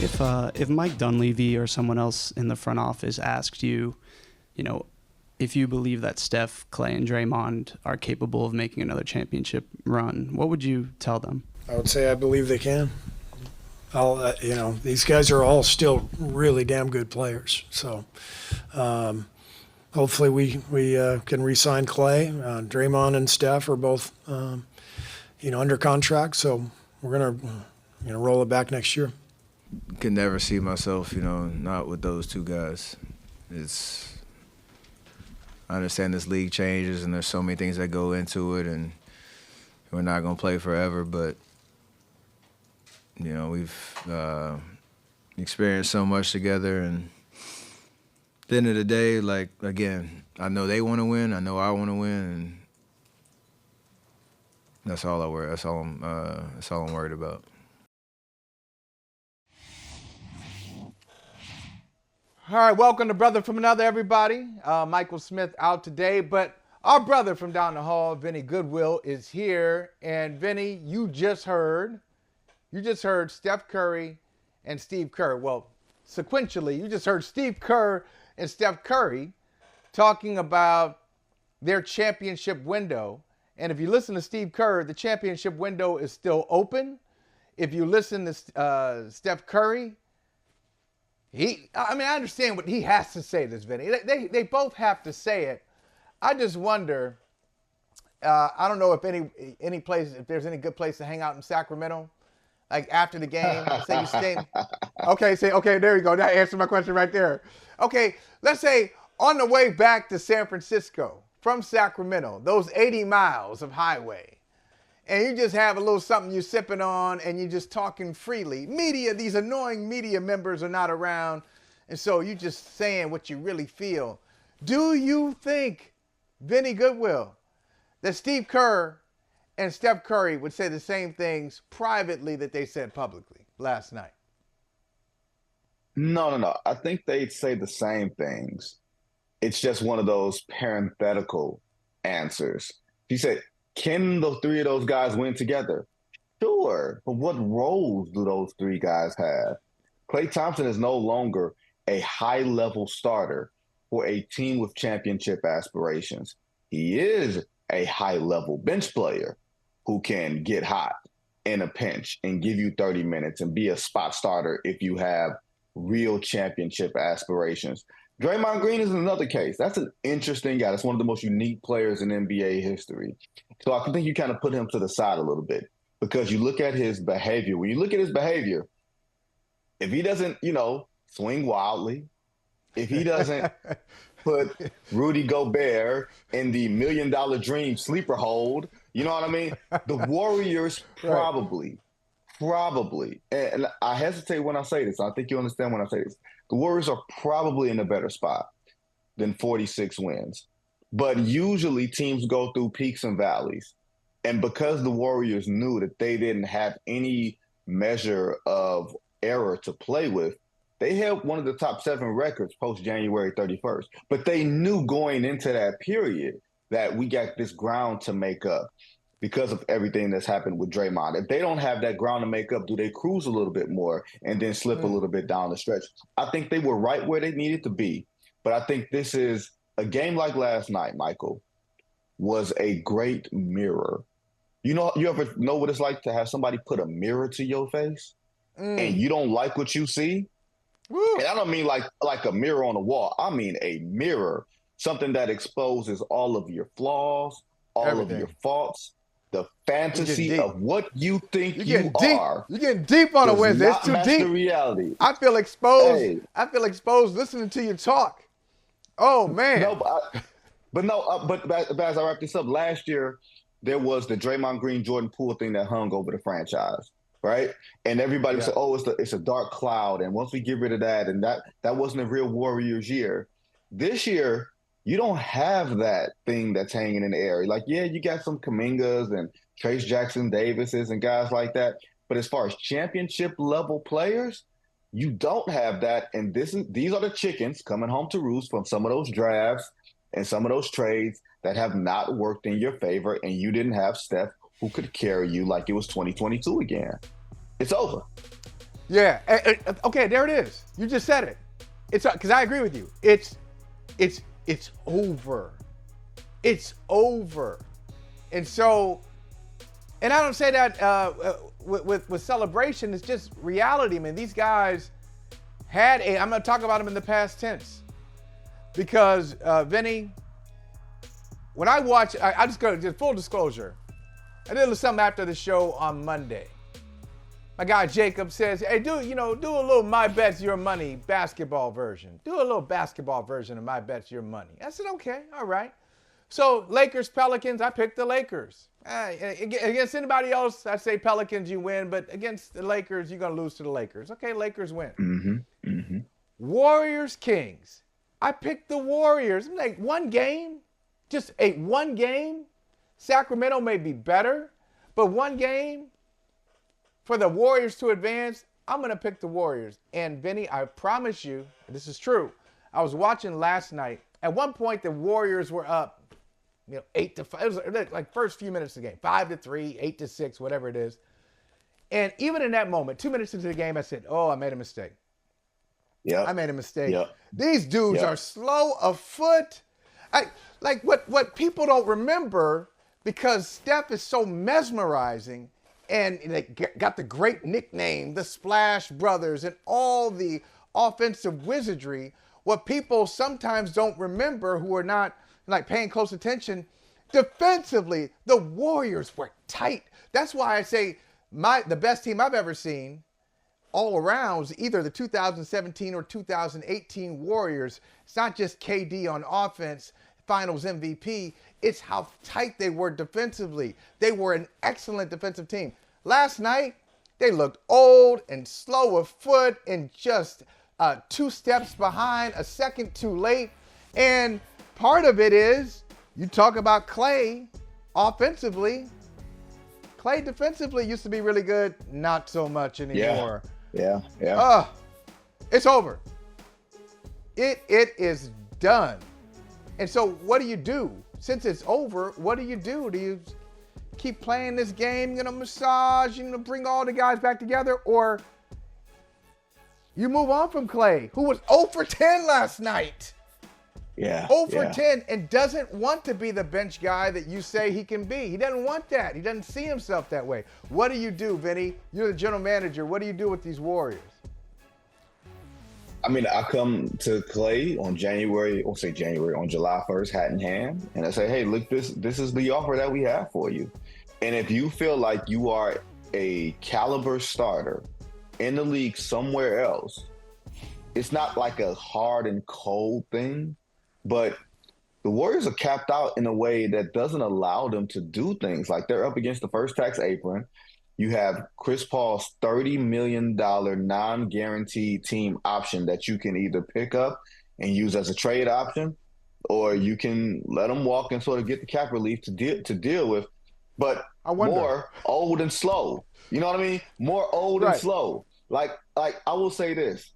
If Mike Dunleavy or someone else in the front office asked you, if you believe that Steph, Clay, and Draymond are capable of making another championship run, what would you tell them? I would say I believe they can. These guys are all still really damn good players. So hopefully we can re-sign Clay. Draymond and Steph are both under contract. So we're gonna roll it back next year. Could never see myself, not with those two guys. I understand this league changes and there's so many things that go into it, and we're not gonna play forever, but we've experienced so much together, and at the end of the day, again, I know they want to win, I know I want to win, and that's all I'm worried about. All right, welcome to Brother from Another, everybody. Michael Smith out today, but our brother from down the hall, Vinnie Goodwill, is here. And Vinnie, you just heard Steph Curry and Steve Kerr. Well, sequentially, you just heard Steve Kerr and Steph Curry talking about their championship window. And if you listen to Steve Kerr, the championship window is still open. If you listen to Steph Curry, I understand what he has to say, this, Vinny. They both have to say it. I just wonder, I don't know if any place, if there's any good place to hang out in Sacramento, like after the game. Say you stay. Okay, there you go. That answered my question right there. Okay, let's say on the way back to San Francisco from Sacramento, those 80 miles of highway, and you just have a little something you're sipping on and you're just talking freely. These annoying media members are not around, and so you're just saying what you really feel. Do you think, Vinnie Goodwill, that Steve Kerr and Steph Curry would say the same things privately that they said publicly last night? No. I think they'd say the same things. It's just one of those parenthetical answers. He said, can the three of those guys win together? Sure, but what roles do those three guys have? Klay Thompson is no longer a high-level starter for a team with championship aspirations. He is a high-level bench player who can get hot in a pinch and give you 30 minutes and be a spot starter if you have real championship aspirations. Draymond Green is another case. That's an interesting guy. That's one of the most unique players in NBA history. So I think you kind of put him to the side a little bit because you look at his behavior. When you look at his behavior, if he doesn't, swing wildly, if he doesn't put Rudy Gobert in the $1 Million Dream sleeper hold, you know what I mean? The Warriors probably, and I hesitate when I say this. I think you understand when I say this. The Warriors are probably in a better spot than 46 wins. But usually teams go through peaks and valleys. And because the Warriors knew that they didn't have any measure of error to play with, they held one of the top 7 records post-January 31st. But they knew going into that period that we got this ground to make up because of everything that's happened with Draymond. If they don't have that ground to make up, do they cruise a little bit more and then slip a little bit down the stretch? I think they were right where they needed to be. But I think this is a game like last night, Michael, was a great mirror. You ever know what it's like to have somebody put a mirror to your face and you don't like what you see? Woo. And I don't mean like a mirror on the wall. I mean a mirror, something that exposes all of your flaws, all of your faults, the fantasy of what you think you are. You're getting deep on a Wednesday. It's too deep. The reality. I feel exposed. Hey. I feel exposed listening to you talk. Oh man. But as I wrap this up, last year there was the Draymond Green Jordan Poole thing that hung over the franchise, right? And everybody said, "Oh, it's a dark cloud." And once we get rid of that, and that wasn't a real Warriors year. This year, you don't have that thing that's hanging in the air. Like, yeah, you got some Kumingas and Trace Jackson Davises and guys like that. But as far as championship level players, you don't have that. And these are the chickens coming home to roost from some of those drafts and some of those trades that have not worked in your favor. And you didn't have Steph who could carry you like it was 2022 again. It's over. Yeah. Okay, there it is. You just said it. It's because I agree with you. It's over. It's over. And so, and I don't say that with celebration. It's just reality. I mean, these guys had I'm going to talk about them in the past tense because Vinny, when I watch, I just go to full disclosure. I did a little something after the show on Monday. My guy Jacob says, "Hey, do a little My Bets Your Money basketball version. Do a little basketball version of My Bets Your Money." I said, "Okay, all right." So Lakers, Pelicans, I picked the Lakers. Against anybody else, I say Pelicans, you win, but against the Lakers, you're gonna lose to the Lakers. Okay, Lakers win. Mm-hmm. Mm-hmm. Warriors, Kings. I picked the Warriors. I'm like, one game, just one game. Sacramento may be better, but one game. For the Warriors to advance, I'm going to pick the Warriors. And, Vinny, I promise you, this is true. I was watching last night. At one point, the Warriors were up, 8-5. It was like first few minutes of the game, 5-3, 8-6, whatever it is. And even in that moment, 2 minutes into the game, I said, oh, I made a mistake. Yeah. I made a mistake. Yep. These dudes are slow of foot. Like what people don't remember, because Steph is so mesmerizing, and they got the great nickname, the Splash Brothers, and all the offensive wizardry. What people sometimes don't remember, who are not like paying close attention, defensively, the Warriors were tight. That's why I say the best team I've ever seen all around is either the 2017 or 2018 Warriors. It's not just KD on offense, Finals MVP. It's how tight they were defensively. They were an excellent defensive team. Last night, they looked old and slow of foot and just 2 steps behind, a second too late. And part of it is, you talk about Clay offensively. Clay defensively used to be really good, not so much anymore. Yeah. It's over. It is done. And so what do you do? Since it's over, what do you do? Do you keep playing this game, massage, bring all the guys back together? Or you move on from Clay, who was 0 for 10 last night? Yeah. 0 for 10 and doesn't want to be the bench guy that you say he can be. He doesn't want that. He doesn't see himself that way. What do you do, Vinny? You're the general manager. What do you do with these Warriors? I mean, I come to Clay on July 1st, hat in hand, and I say, hey, look, this is the offer that we have for you. And if you feel like you are a caliber starter in the league somewhere else, it's not like a hard and cold thing, but the Warriors are capped out in a way that doesn't allow them to do things. Like, they're up against the first tax apron. You have Chris Paul's $30 million non-guaranteed team option that you can either pick up and use as a trade option, or you can let him walk and sort of get the cap relief to deal with. But more old and slow. You know what I mean? More old and slow. Like I will say this.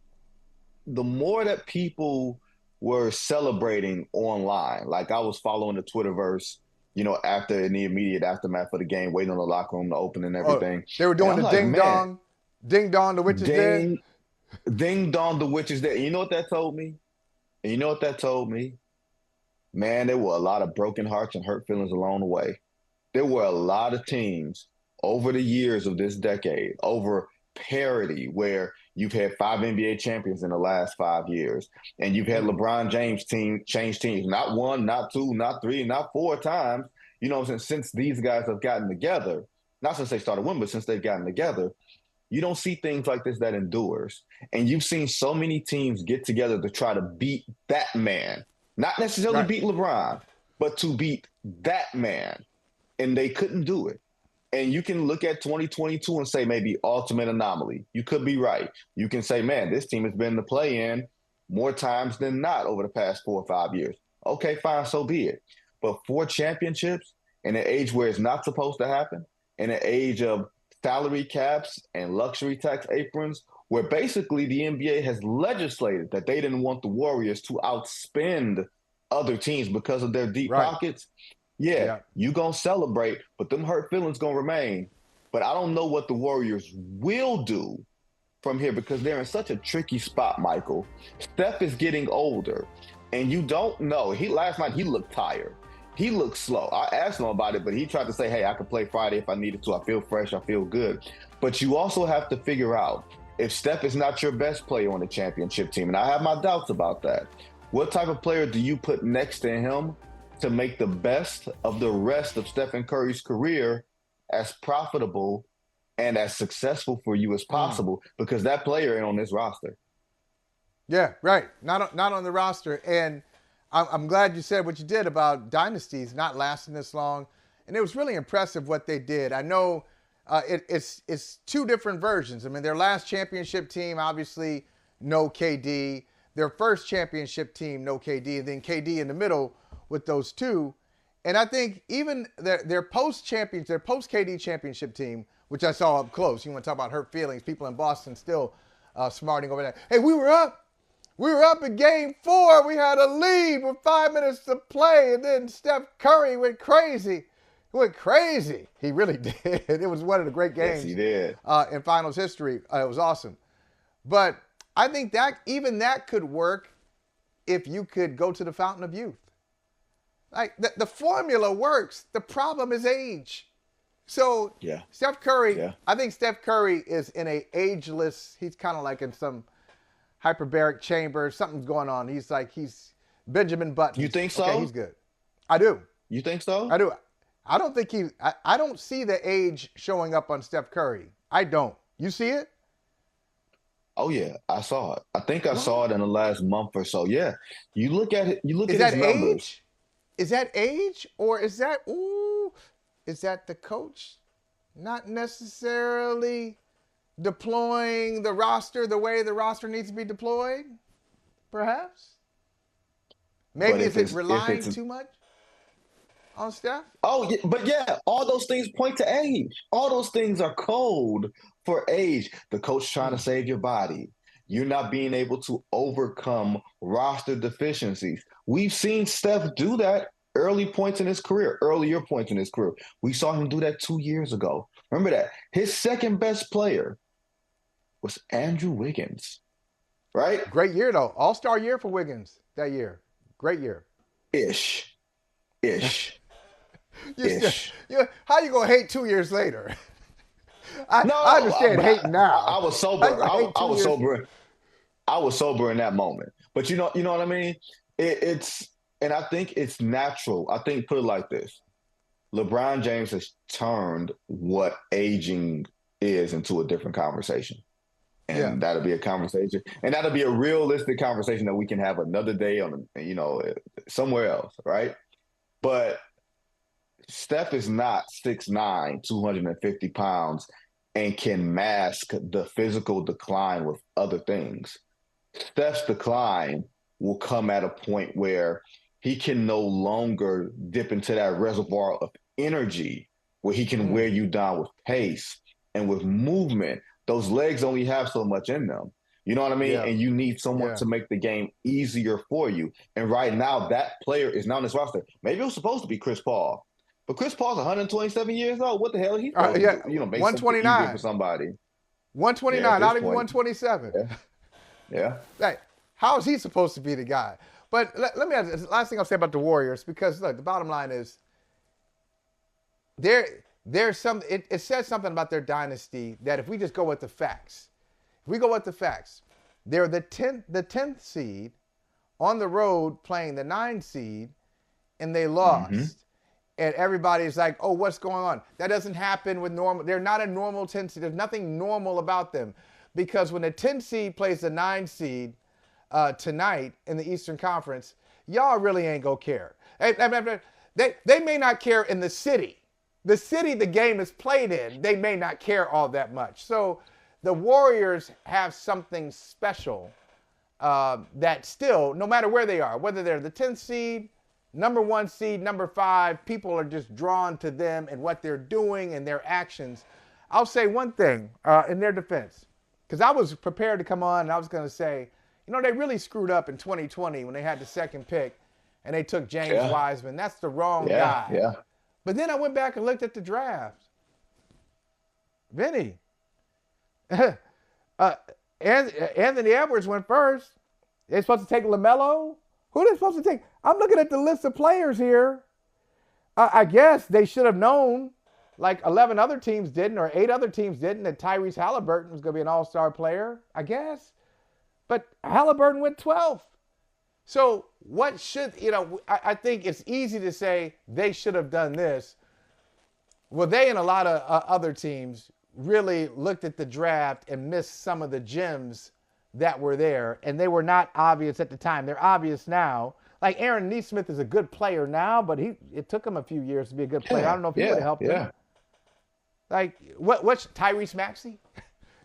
The more that people were celebrating online, like I was following the Twitterverse, after in the immediate aftermath of the game, waiting on the locker room to open and everything. They were doing the ding dong, the witch is dead. Ding dong, the witch is dead. You know what that told me? Man, there were a lot of broken hearts and hurt feelings along the way. There were a lot of teams over the years of this decade, over parity, where you've had 5 NBA champions in the last 5 years, and you've had LeBron James team change teams, not 1, not 2, not 3, not 4 times, since these guys have gotten together, not since they started winning, but since they've gotten together. You don't see things like this that endures. And you've seen so many teams get together to try to beat that man, not necessarily beat LeBron, but to beat that man. And they couldn't do it. And you can look at 2022 and say maybe ultimate anomaly. You could be right. You can say, man, this team has been to play in more times than not over the past 4 or 5 years. Okay, fine, so be it. But 4 championships in an age where it's not supposed to happen, in an age of salary caps and luxury tax aprons, where basically the NBA has legislated that they didn't want the Warriors to outspend other teams because of their deep pockets. Yeah, you going to celebrate, but them hurt feelings going to remain. But I don't know what the Warriors will do from here because they're in such a tricky spot, Michael. Steph is getting older, and you don't know. Last night he looked tired. He looked slow. I asked him about it, but he tried to say, hey, I could play Friday if I needed to. I feel fresh. I feel good. But you also have to figure out if Steph is not your best player on the championship team, and I have my doubts about that, what type of player do you put next to him to make the best of the rest of Stephen Curry's career as profitable and as successful for you as possible? Because that player ain't on this roster. Yeah, right. Not on the roster. And I'm glad you said what you did about dynasties not lasting this long. And it was really impressive what they did. I know it's two different versions. I mean, their last championship team, obviously, no KD. Their first championship team, no KD. And then KD in the middle with those two. And I think even their post-KD championship team, which I saw up close. You want to talk about hurt feelings. People in Boston still smarting over that. Hey, we were up. We were up in game 4. We had a lead with 5 minutes to play. And then Steph Curry went crazy. He went crazy. He really did. It was one of the great games. Yes, he did. In finals history. It was awesome. But I think that even that could work if you could go to the fountain of youth. Like the formula works. The problem is age. So yeah. Steph Curry, I think Steph Curry is in a ageless, he's kind of like in some hyperbaric chamber. Something's going on. He's Benjamin Button. You think so? Okay, he's good. I do. You think so? I do. I don't think I don't see the age showing up on Steph Curry. I don't. You see it? Oh yeah, I saw it. I think I saw it in the last month or so. Yeah. You look at it, you look Is at that his numbers. age? Is that age? Or is that the coach not necessarily deploying the roster the way the roster needs to be deployed? Perhaps? Maybe is it relying too much on Steph? Oh, yeah, but yeah, all those things point to age. All those things are code for age. The coach trying to save your body. You're not being able to overcome roster deficiencies. We've seen Steph do that earlier points in his career. We saw him do that 2 years ago. Remember that. His second best player was Andrew Wiggins, right? Great year, though. All-star year for Wiggins that year. Great year. Ish. How you going to hate 2 years later? I understand hating now. I was sober. I was sober in that moment. But you know what I mean? And I think it's natural. I think, put it like this. LeBron James has turned what aging is into a different conversation. And that'll be a conversation. And that'll be a realistic conversation that we can have another day on, somewhere else, right? But Steph is not 6'9", 250 pounds, and can mask the physical decline with other things. Steph's decline will come at a point where he can no longer dip into that reservoir of energy where he can wear you down with pace and with movement. Those legs only have so much in them. You know what I mean? Yeah. And you need someone to make the game easier for you. And right now, that player is not on this roster. Maybe it was supposed to be Chris Paul. But Chris Paul's 127 years old. What the hell? He's supposed to, make 129 for somebody. 129, not even 127. Yeah. Hey, how is he supposed to be the guy? But let me ask this last thing I'll say about the Warriors, because look, the bottom line is there's some. It says something about their dynasty that if we just go with the facts, they're the 10th seed on the road playing the 9 seed, and they lost. Mm-hmm. And everybody's like, oh, what's going on? That doesn't happen with normal. They're not a normal 10 seed. There's nothing normal about them. Because when the 10 seed plays the 9 seed tonight in the Eastern Conference, y'all really ain't going to care. They may not care in the city. The city the game is played in, they may not care all that much. So the Warriors have something special that still, no matter where they are, whether they're the 10th seed, number 1 seed, number 5, people are just drawn to them and what they're doing and their actions. I'll say one thing in their defense, because I was prepared to come on and I was going to say, they really screwed up in 2020 when they had the second pick and they took James Wiseman. That's the wrong guy. Yeah. But then I went back and looked at the draft. Vinny, And Anthony Edwards went first. They're supposed to take LaMelo. Who are they supposed to take? I'm looking at the list of players here. I guess they should have known, like 11 other teams didn't, or 8 other teams didn't, that Tyrese Halliburton was going to be an all-star player, I guess. But Halliburton went 12th. So what should, I think it's easy to say they should have done this. Well, they and a lot of other teams really looked at the draft and missed some of the gems that were there, and they were not obvious at the time. They're obvious now. Like Aaron Nesmith is a good player now, but it took him a few years to be a good player. I don't know if he would have helped him. Like what's Tyrese Maxey?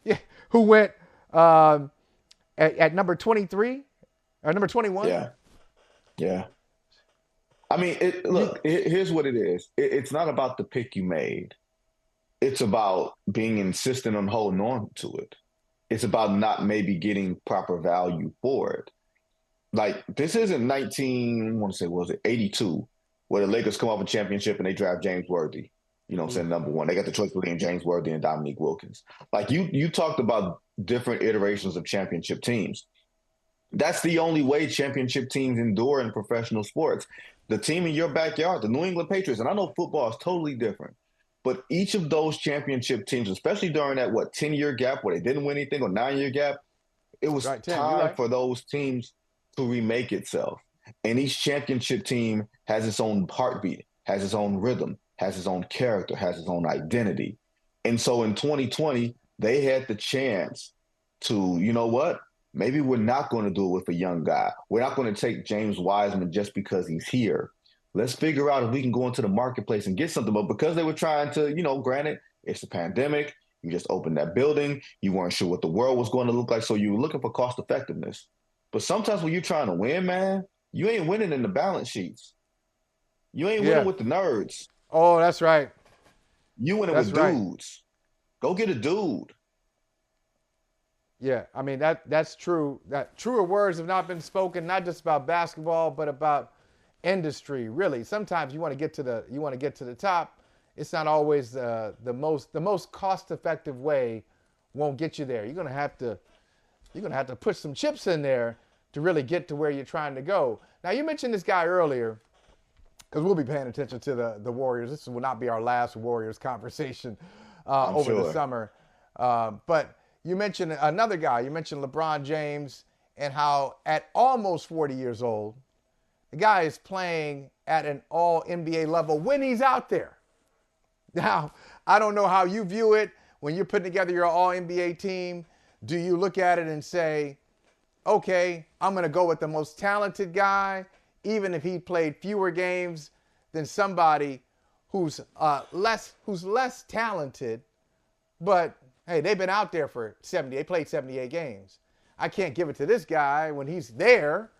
Yeah, who went at number 23 or number 21? Yeah. I mean, here's what it is. It's not about the pick you made. It's about being insistent on holding on to it. It's about not maybe getting proper value for it. Like, this isn't 82, where the Lakers come off a championship and they draft James Worthy. You know what I'm saying? Number one. They got the choice between James Worthy and Dominique Wilkins. Like, you talked about different iterations of championship teams. That's the only way championship teams endure in professional sports. The team in your backyard, the New England Patriots, and I know football is totally different, but each of those championship teams, especially during that, 10-year gap where they didn't win anything, or 9-year gap, it was time for those teams to remake itself. And each championship team has its own heartbeat, has its own rhythm, has its own character, has its own identity. And so in 2020, they had the chance to, you know what? Maybe we're not going to do it with a young guy. We're not going to take James Wiseman just because he's here. Let's figure out if we can go into the marketplace and get something. But because they were trying to, granted, it's a pandemic. You just opened that building. You weren't sure what the world was going to look like. So you were looking for cost effectiveness. But sometimes when you're trying to win, man, you ain't winning in the balance sheets. You ain't winning with the nerds. Oh, that's right. You winning with dudes. Go get a dude. Yeah, I mean that's true. That truer words have not been spoken, not just about basketball, but about industry. Really, sometimes you want to get to the top. It's not always the most cost-effective way won't get you there. You're gonna have to put some chips in there to really get to where you're trying to go. Now, you mentioned this guy earlier, because we'll be paying attention to the Warriors. This will not be our last Warriors conversation over the summer, but. You mentioned another guy. You mentioned LeBron James and how at almost 40 years old, the guy is playing at an all-NBA level when he's out there. Now, I don't know how you view it when you're putting together your all-NBA team. Do you look at it and say, okay, I'm going to go with the most talented guy, even if he played fewer games than somebody who's less talented, but hey, they've been out there for 70. They played 78 games. I can't give it to this guy when he's there.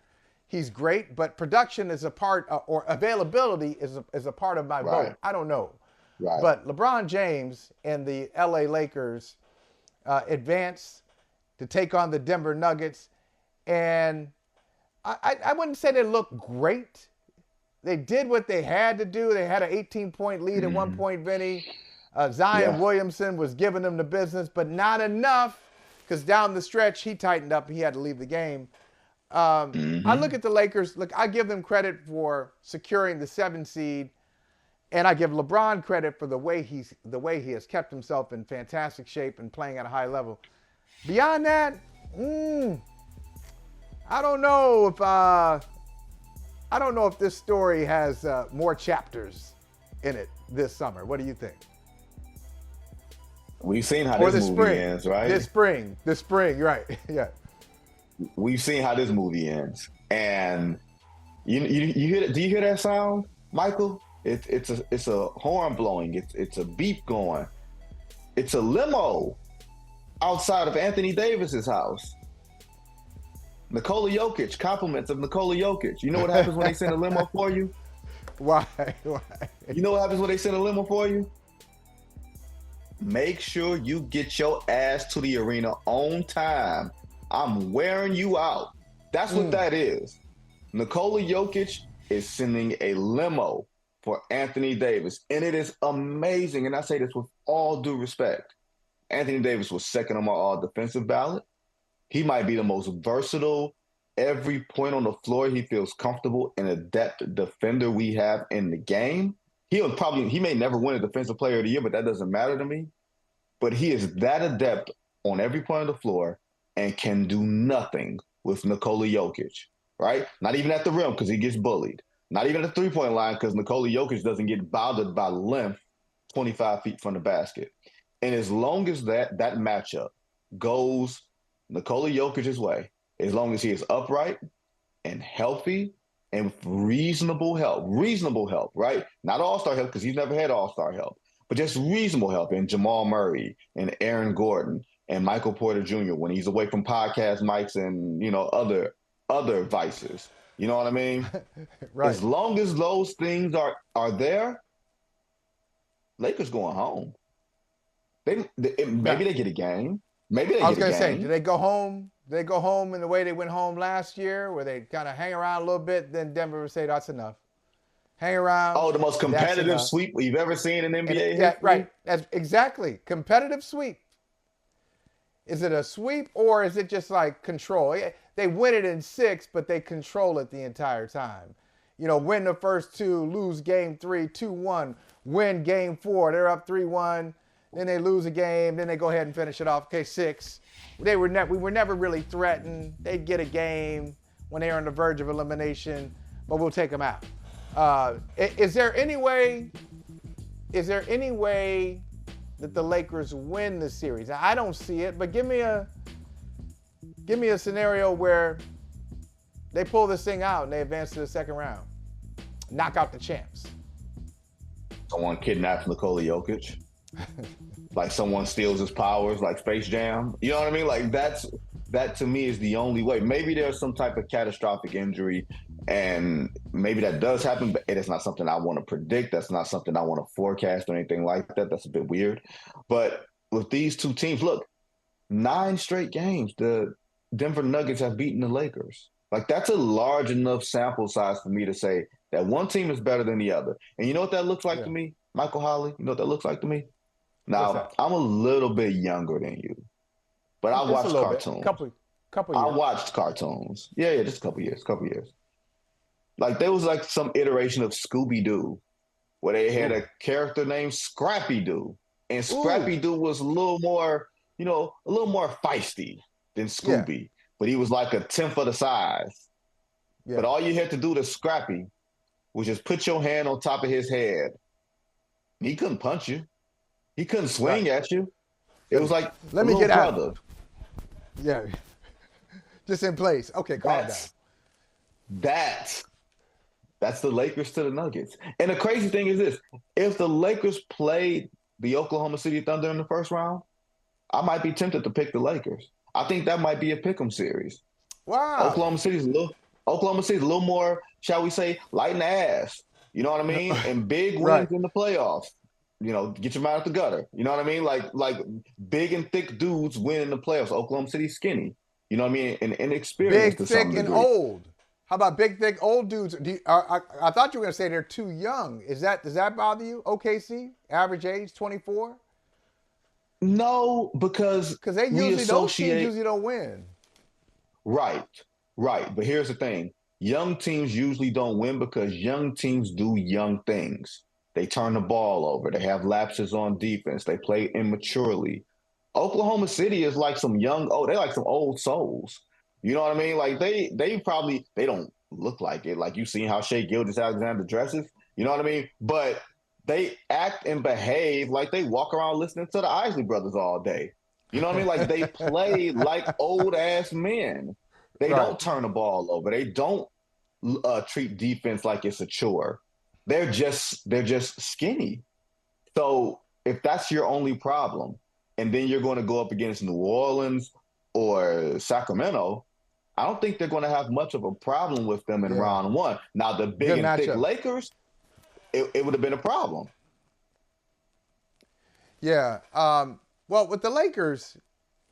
He's great, but production is a part, or availability is a part of my vote. I don't know. Right. But LeBron James and the LA Lakers advanced to take on the Denver Nuggets, and I wouldn't say they looked great. They did what they had to do. They had an 18-point lead at one point, Vinny. Zion Williamson was giving them the business, but not enough, because down the stretch, he tightened up. He had to leave the game. I look at the Lakers. Look, I give them credit for securing the 7 seed, and I give LeBron credit for the way he has kept himself in fantastic shape and playing at a high level. Beyond that, I don't know if this story has more chapters in it this summer. What do you think? We've seen how this movie ends, right? This spring, right? Yeah. We've seen how this movie ends, and you hear? Do you hear that sound, Michael? It's a horn blowing. It's a beep going. It's a limo outside of Anthony Davis's house. Nikola Jokic, compliments of Nikola Jokic. You know what happens when they send a limo for you? Why? You know what happens when they send a limo for you? Make sure you get your ass to the arena on time. I'm wearing you out. That's what that is. Nikola Jokic is sending a limo for Anthony Davis, and it is amazing. And I say this with all due respect. Anthony Davis was second on my all-defensive ballot. He might be the most versatile, every point on the floor he feels comfortable, and adept defender we have in the game. He may never win a defensive player of the year, but that doesn't matter to me. But he is that adept on every point of the floor and can do nothing with Nikola Jokic, right? Not even at the rim because he gets bullied. Not even at the three-point line because Nikola Jokic doesn't get bothered by length 25 feet from the basket. And as long as that matchup goes Nikola Jokic's way, as long as he is upright and healthy and with reasonable help, right? Not all-star help because he's never had all-star help, but just reasonable help in Jamal Murray and Aaron Gordon and Michael Porter Jr. when he's away from podcast mics and, other vices. You know what I mean? Right. As long as those things are there, Lakers going home. Maybe they get a game. Maybe they get a game. I was going to say, do they go home? Do they go home in the way they went home last year, where they kind of hang around a little bit, then Denver would say, that's enough. Hang around. Oh, the most competitive sweep we've ever seen in NBA history? Yeah, right. That's exactly. Competitive sweep. Is it a sweep or is it just like control? They win it in 6, but they control it the entire time. Win the first 2, lose game 3, 2-1, win game 4, they're up 3-1, then they lose a game, then they go ahead and finish it off. Okay, 6. We were never really threatened. They'd get a game when they were on the verge of elimination, but we'll take them out. Is there any way that the Lakers win the series? Now, I don't see it, but give me a scenario where they pull this thing out and they advance to the second round, knock out the champs. Someone kidnaps Nikola Jokic. Like someone steals his powers, like Space Jam. You know what I mean? Like that to me is the only way. Maybe there's some type of catastrophic injury, and maybe that does happen, but it is not something I want to predict. That's not something I want to forecast or anything like that. That's a bit weird. But with these two teams, look, 9 straight games, the Denver Nuggets have beaten the Lakers. Like, that's a large enough sample size for me to say that one team is better than the other. And you know what that looks like to me, Michael Holley? You know what that looks like to me? Now, I'm a little bit younger than you, but I watched cartoons. Couple years. I watched cartoons. Yeah, just a couple years. Like, there was like some iteration of Scooby-Doo where they had a character named Scrappy-Doo. And Scrappy-Doo was a little more feisty than Scooby. But he was like a 10th of the size. Yeah. But all you had to do to Scrappy was just put your hand on top of his head. He couldn't punch you. He couldn't swing at you. It was like, let me get out. Yeah. Just in place. Okay, calm down. That's the Lakers to the Nuggets. And the crazy thing is this. If the Lakers played the Oklahoma City Thunder in the first round, I might be tempted to pick the Lakers. I think that might be a pick'em series. Wow. Oklahoma City's a little more, shall we say, light in the ass. You know what I mean? And big wins in the playoffs. Get your mind out the gutter. You know what I mean? Like big and thick dudes win in the playoffs. Oklahoma City's skinny. You know what I mean? And inexperienced big, to some degree. Big, thick, and old. How about big, thick, old dudes? I thought you were going to say they're too young. Does that bother you? OKC, average age, 24? No, because they usually those teams usually don't win. Right. But here's the thing: young teams usually don't win because young teams do young things. They turn the ball over. They have lapses on defense. They play immaturely. Oklahoma City is like they're like some old souls. You know what I mean? Like they don't look like it. Like, you seen how Shai Gilgeous-Alexander dresses. You know what I mean? But they act and behave like they walk around listening to the Isley Brothers all day. You know what I mean? Like, they play like old ass men. They don't turn the ball over. They don't treat defense like it's a chore. They're just skinny. So if that's your only problem, and then you're going to go up against New Orleans or Sacramento, I don't think they're going to have much of a problem with them in round one. Now, the big and thick Lakers, it would have been a problem. Yeah. Well, with the Lakers,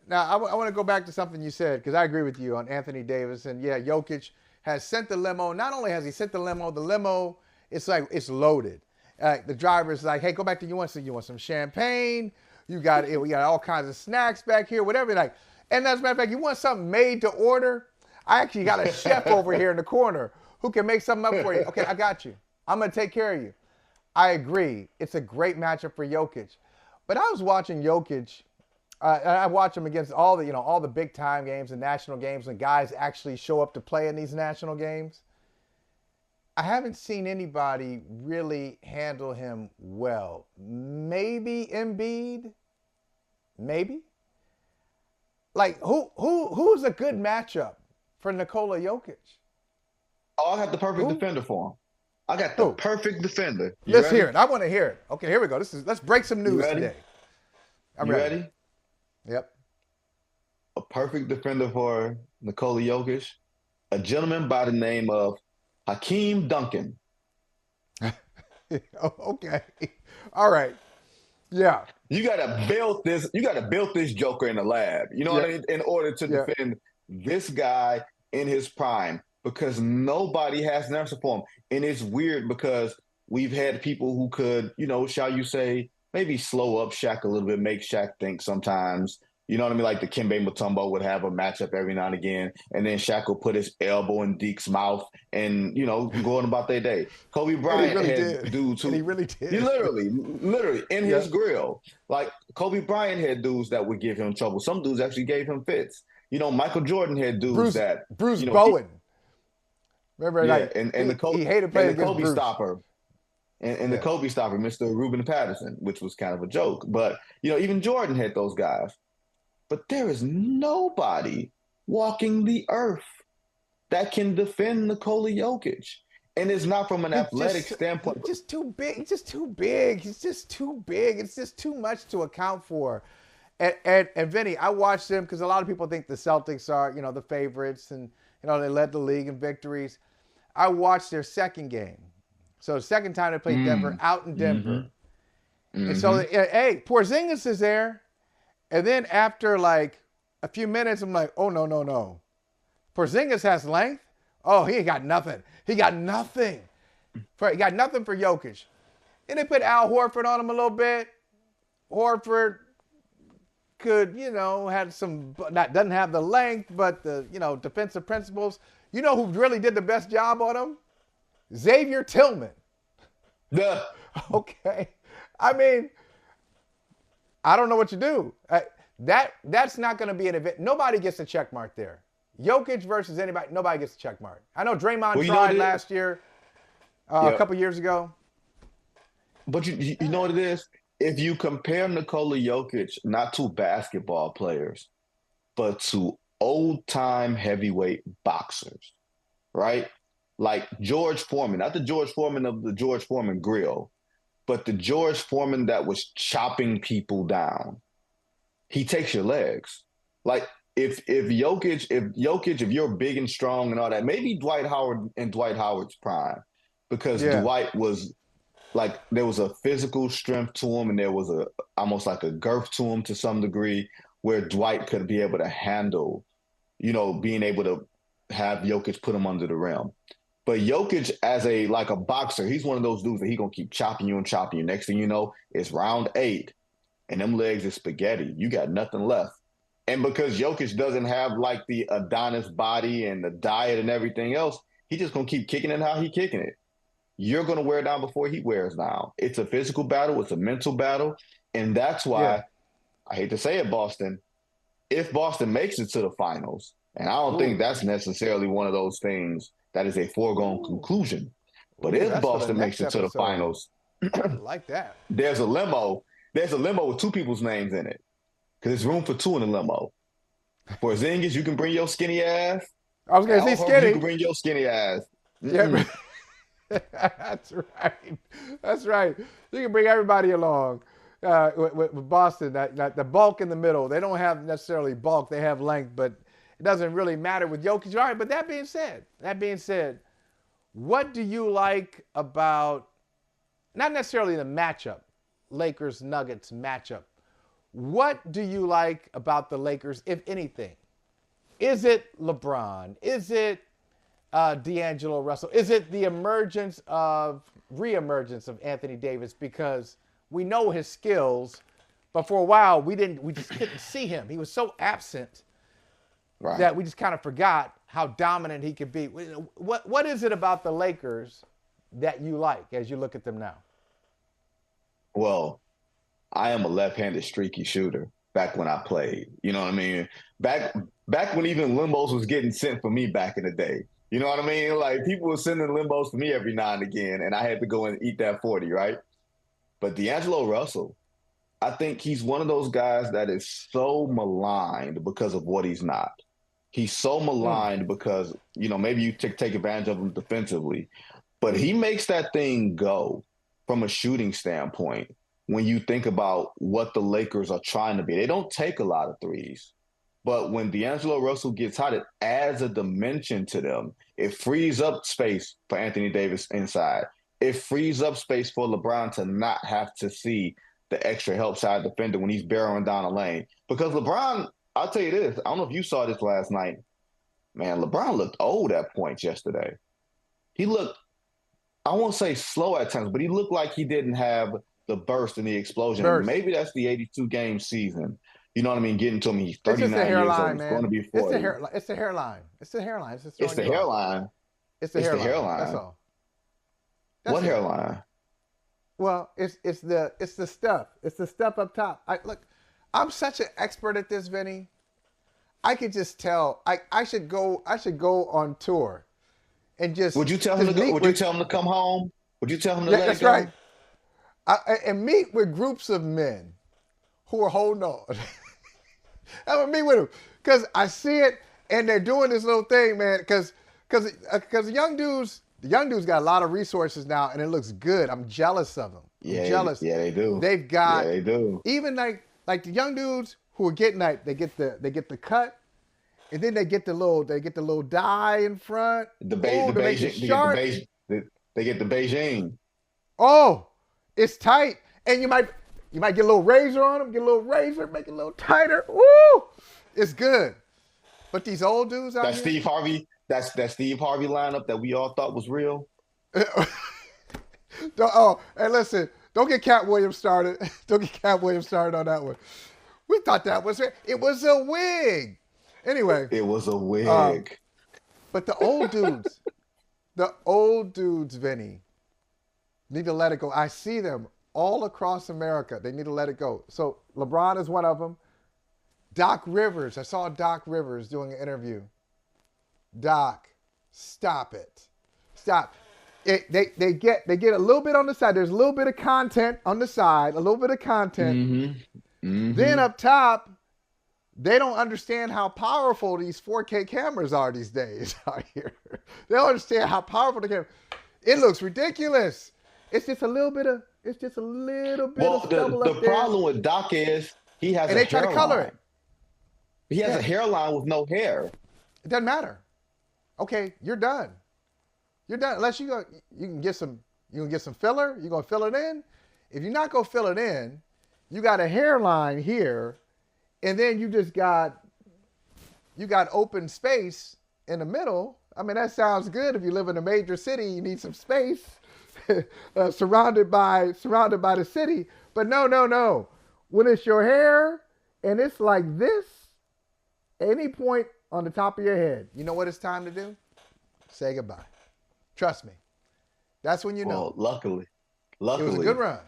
now I want to go back to something you said, because I agree with you on Anthony Davis. And yeah, Jokic has sent the limo. Not only has he sent the limo, it's like it's loaded. The driver's like, hey, go back to you want some champagne? We got all kinds of snacks back here, whatever. Like, And as a matter of fact, you want something made to order? I actually got a chef over here in the corner who can make something up for you. Okay, I got you. I'm going to take care of you. I agree. It's a great matchup for Jokic. But I was watching Jokic. And I watch him against all the big time games and national games when guys actually show up to play in these national games. I haven't seen anybody really handle him well. Maybe Embiid. Maybe. Like who's a good matchup for Nikola Jokic? Oh, I got the perfect defender for him. I got the perfect defender. Let's hear it. I want to hear it. Okay, here we go. Let's break some news today. I'm ready? Yep. A perfect defender for Nikola Jokic, a gentleman by the name of Hakeem Duncan. Okay. All right. Yeah. You gotta build this. You gotta build this joker in the lab. You know what I mean? In order to defend this guy in his prime, because nobody has an answer for him. And it's weird because we've had people who could, shall you say, maybe slow up Shaq a little bit, make Shaq think sometimes. You know what I mean? Like the Kimbe Mutombo would have a matchup every now and again, and then Shaq would put his elbow in Deke's mouth and, going about their day. Kobe Bryant had dudes who... And he really did. He literally, in his grill. Like, Kobe Bryant had dudes that would give him trouble. Some dudes actually gave him fits. Michael Jordan had dudes Bruce Bowen. Remember, he hated playing against Kobe stopper. And the Kobe stopper, Mr. Ruben Patterson, which was kind of a joke. But, even Jordan had those guys. But there is nobody walking the earth that can defend Nikola Jokic. And it's not from an athletic standpoint. He's just too big. He's just too big. It's just too much to account for. And Vinny, I watched them because a lot of people think the Celtics are, the favorites. And, they led the league in victories. I watched their second game. So the second time they played Denver, out in Denver. And so, hey, Porzingis is there. And then after like a few minutes, I'm like, oh, no. Porzingis has length. Oh, he ain't got nothing. He got nothing for Jokic. And they put Al Horford on him a little bit. Horford could, had some, doesn't have the length, but the, defensive principles. You know who really did the best job on him? Xavier Tillman. Yeah. Okay. I mean, I don't know what to do. That's not going to be an event. Nobody gets a check mark there. Jokic versus anybody, nobody gets a check mark. I know Draymond tried last year, a couple years ago. But you know what it is? If you compare Nikola Jokic not to basketball players, but to old-time heavyweight boxers, right? Like George Foreman, not the George Foreman of the George Foreman grill, but the George Foreman that was chopping people down. He takes your legs. Like if you're big and strong and all that, maybe Dwight Howard in Dwight Howard's prime, because Dwight was like, there was a physical strength to him and there was almost like a girth to him to some degree, where Dwight could be able to handle, being able to have Jokic put him under the rim. But Jokic as a boxer, he's one of those dudes that he gonna keep chopping you and chopping you. Next thing you know, it's round 8, and them legs is spaghetti. You got nothing left. And because Jokic doesn't have like the Adonis body and the diet and everything else, he just gonna keep kicking it how he kicking it. You're gonna wear down before he wears down. It's a physical battle. It's a mental battle, and that's why I hate to say it, Boston. If Boston makes it to the finals, and I don't think that's necessarily one of those things that is a foregone conclusion. But if Boston makes it to the finals, I like that. There's a limo with 2 people's names in it, because there's room for 2 in the limo. For Porzingis, you can bring your skinny ass. I was going to say skinny. You can bring your skinny ass. Yeah, that's right. That's right. You can bring everybody along. With Boston, that the bulk in the middle, they don't have necessarily bulk. They have length, but it doesn't really matter with Jokic. All right, but that being said, what do you like about, not necessarily the matchup, Lakers-Nuggets matchup, what do you like about the Lakers, if anything? Is it LeBron? Is it D'Angelo Russell? Is it the reemergence of Anthony Davis? Because we know his skills, but for a while we just couldn't see him. He was so absent Right. that we just kind of forgot how dominant he could be. What is it about the Lakers that you like as you look at them now? Well, I am a left-handed streaky shooter back when I played. You know what I mean? Back when even limbos was getting sent for me back in the day. You know what I mean? Like people were sending limbos to me every now and again, and I had to go and eat that 40, right? But D'Angelo Russell, I think he's one of those guys that is so maligned because of what he's not. He's so maligned because, you know, maybe you take advantage of him defensively, but he makes that thing go from a shooting standpoint. When you think about what the Lakers are trying to be, they don't take a lot of threes. But when D'Angelo Russell gets hot, it adds a dimension to them. It frees up space for Anthony Davis inside. It frees up space for LeBron to not have to see the extra help side defender when he's barreling down a lane. Because LeBron, I'll tell you this, I don't know if you saw this last night. Man, LeBron looked old at points yesterday. He looked, I won't say slow at times, but he looked like he didn't have the burst and the explosion. And maybe that's the 82-game season. You know what I mean? Getting to him, he's 39 years old. He's going to be 40. It's the hairline. It's the hairline. It's the hairline. It's the hairline. That's all. What hairline? Well, it's the stuff. It's the stuff up top. Look, I'm such an expert at this, Vinny. I could just tell. I should go on tour, and just. Would you tell him to go? Would you tell him to come home? Would you tell him to let it go? That's right. And meet with groups of men who are holding on. I would meet with them because I see it, and they're doing this little thing, man. Because the young dudes got a lot of resources now, and it looks good. I'm jealous of them. Yeah, I'm jealous. Yeah, they do. They've got. Yeah, they do. Even like the young dudes who are getting they get the cut, and then they get the little dye in front. They get the Beijing. Oh, it's tight, and you might get a little razor on them, make it a little tighter. Woo! It's good. But these old dudes out here. Steve Harvey. That's that Steve Harvey lineup that we all thought was real. Hey, listen, don't get Cat Williams started. Don't get Cat Williams started on that one. We thought that was it. It was a wig. Anyway. It was a wig. But the old dudes, Vinny, need to let it go. I see them all across America. They need to let it go. So LeBron is one of them. Doc Rivers. I saw Doc Rivers doing an interview. Doc, stop it. Stop. They get a little bit on the side. There's a little bit of content on the side, a little bit of content. Mm-hmm. Mm-hmm. Then up top, they don't understand how powerful these 4K cameras are these days out here. They don't understand how powerful the camera. It looks ridiculous. It's just a little bit of stubble up there. The problem with Doc is he has a hairline. And they try to color it. He has a hairline with no hair. It doesn't matter. Okay, you're done. You're done. Unless you can get some filler. You're gonna fill it in. If you're not gonna fill it in, you got a hairline here, and then you got open space in the middle. I mean, that sounds good if you live in a major city. You need some space surrounded by the city. But no. When it's your hair and it's like this, any point on the top of your head, you know what it's time to do? Say goodbye. Trust me. That's when you know. Well, luckily. It was a good run.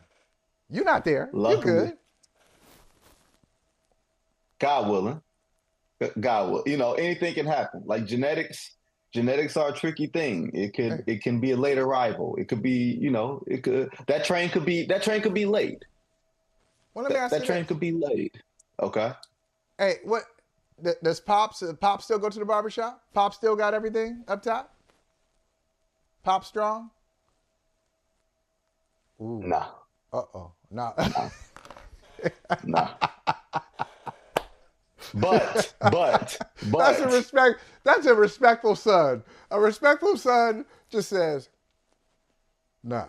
You're not there. Luckily. You're good. God willing. God will. You know, anything can happen. Like genetics are a tricky thing. It can be a late arrival. It could be, that train could be late. Well, let me ask you that train could be late. Okay. Hey, what does Pop still go to the barbershop? Pop still got everything up top? Pop strong? Ooh. Nah. Uh-oh. Nah. Nah. But that's a respectful son. A respectful son just says, nah.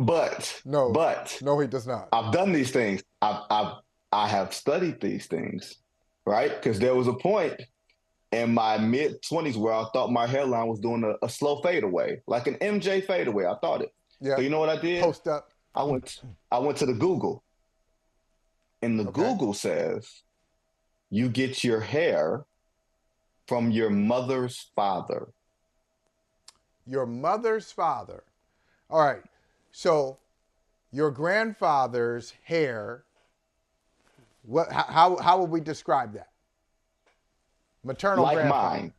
No, he does not. I've done these things. I have studied these things, right? Because there was a point in my mid-20s where I thought my hairline was doing a slow fadeaway, like an MJ fadeaway. I thought it. Yeah. So you know what I did? Post up. I went to the Google. And the Google says you get your hair from your mother's father. Your mother's father. All right. So your grandfather's hair, how would we describe that? Maternal Like grandfather. mine.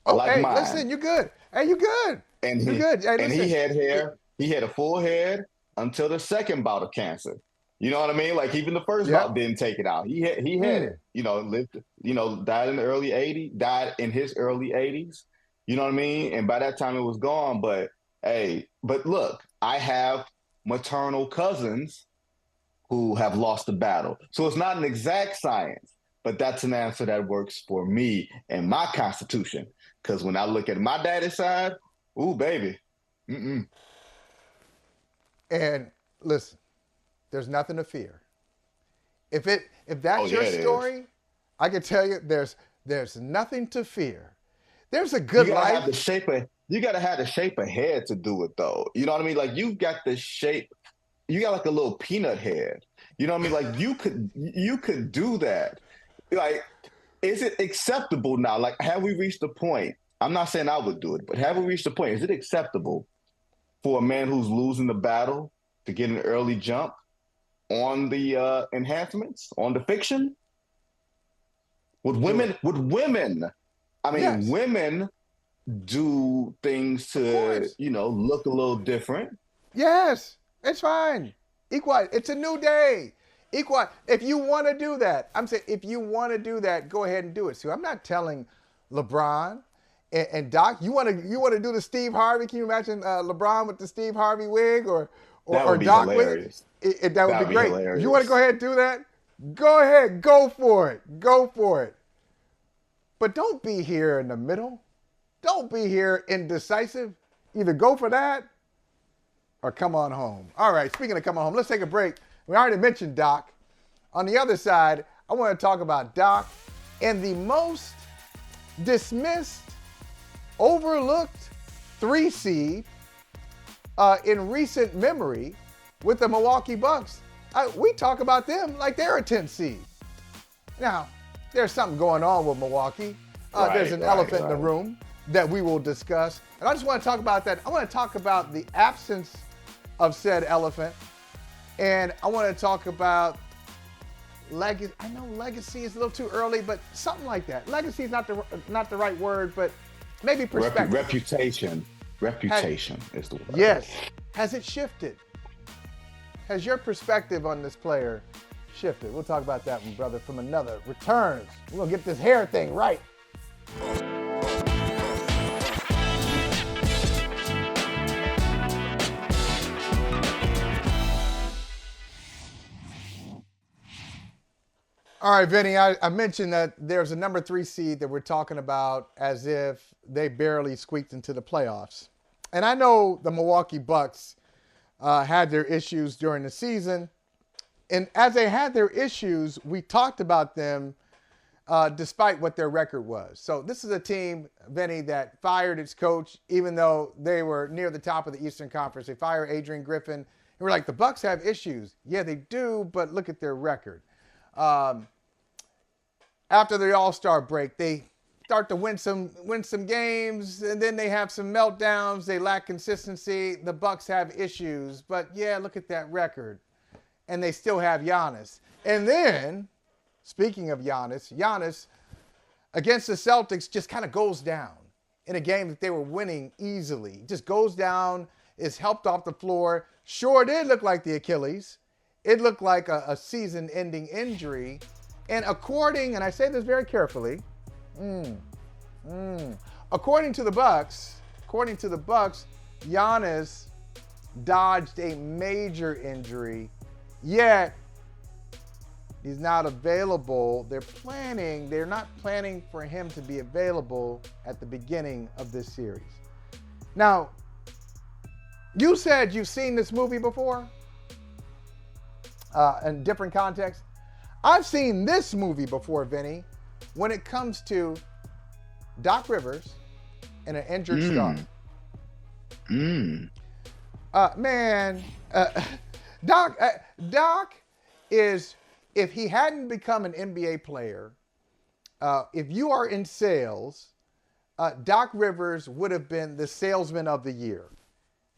Oh, Like hey, mine. listen, you good. Hey, you good. And You he, good. Hey, and listen. he had hair. He had a full head until the second bout of cancer. You know what I mean? Like even the first bout didn't take it out. He had it. You know, lived. You know, died in the early '80s. Died in his early '80s. You know what I mean? And by that time it was gone. But hey, but look, I have maternal cousins who have lost the battle. So it's not an exact science, but that's an answer that works for me and my constitution. Because when I look at my daddy's side, ooh, baby. Mm-mm. And listen, there's nothing to fear. If that's your story, I can tell you there's nothing to fear. There's a good life. You gotta have the shape of head to do it though. You know what I mean? Like you've got the shape, you got like a little peanut head. You know what I mean? Like you could do that. Like, is it acceptable now? Like, have we reached the point? I'm not saying I would do it, but have we reached the point? Is it acceptable for a man who's losing the battle to get an early jump on the enhancements, on the fiction? Would women, I mean, Yes. women do things to, look a little different. Yes, it's fine. Equal. It's a new day. Equal. If you want to do that, I'm saying if you want to do that, go ahead and do it. So I'm not telling LeBron and Doc. You want to do the Steve Harvey? Can you imagine LeBron with the Steve Harvey wig or Doc hilarious. with it? That would be great. Hilarious. You want to go ahead and do that? Go ahead. Go for it. Go for it. But don't be here in the middle. Don't be here indecisive. Either go for that or come on home. All right, speaking of come on home, let's take a break. We already mentioned Doc. On the other side, I want to talk about Doc and the most dismissed, overlooked 3 seed in recent memory with the Milwaukee Bucks. We talk about them like they're a 10 seed. Now, there's something going on with Milwaukee. There's an elephant in the room that we will discuss. And I just want to talk about that. I want to talk about the absence of said elephant. And I want to talk about legacy. I know legacy is a little too early, but something like that. Legacy is not the right word, but maybe perspective. Reputation is the word. Yes. Has it shifted? Has your perspective on this player shifted? We'll talk about that one, brother, from another returns. We're going to get this hair thing right. All right, Vinny, I mentioned that there's a number 3 seed that we're talking about as if they barely squeaked into the playoffs. And I know the Milwaukee Bucks had their issues during the season. And as they had their issues, we talked about them despite what their record was. So this is a team, Vinny, that fired its coach, even though they were near the top of the Eastern Conference. They fired Adrian Griffin. And we're like, the Bucks have issues. Yeah, they do, but look at their record. After the All-Star break, they start to win some games, and then they have some meltdowns. They lack consistency. The Bucks have issues, but yeah, look at that record. And they still have Giannis. And then, speaking of Giannis against the Celtics just kind of goes down in a game that they were winning easily. Just goes down, is helped off the floor. Sure did look like the Achilles. It looked like a season-ending injury. And and I say this very carefully, according to the Bucks, Giannis dodged a major injury, yet he's not available. They're not planning for him to be available at the beginning of this series. Now, you said you've seen this movie before in different contexts. I've seen this movie before, Vinny, when it comes to Doc Rivers and an injured star. Doc is, if he hadn't become an NBA player if you are in sales, Doc Rivers would have been the salesman of the year.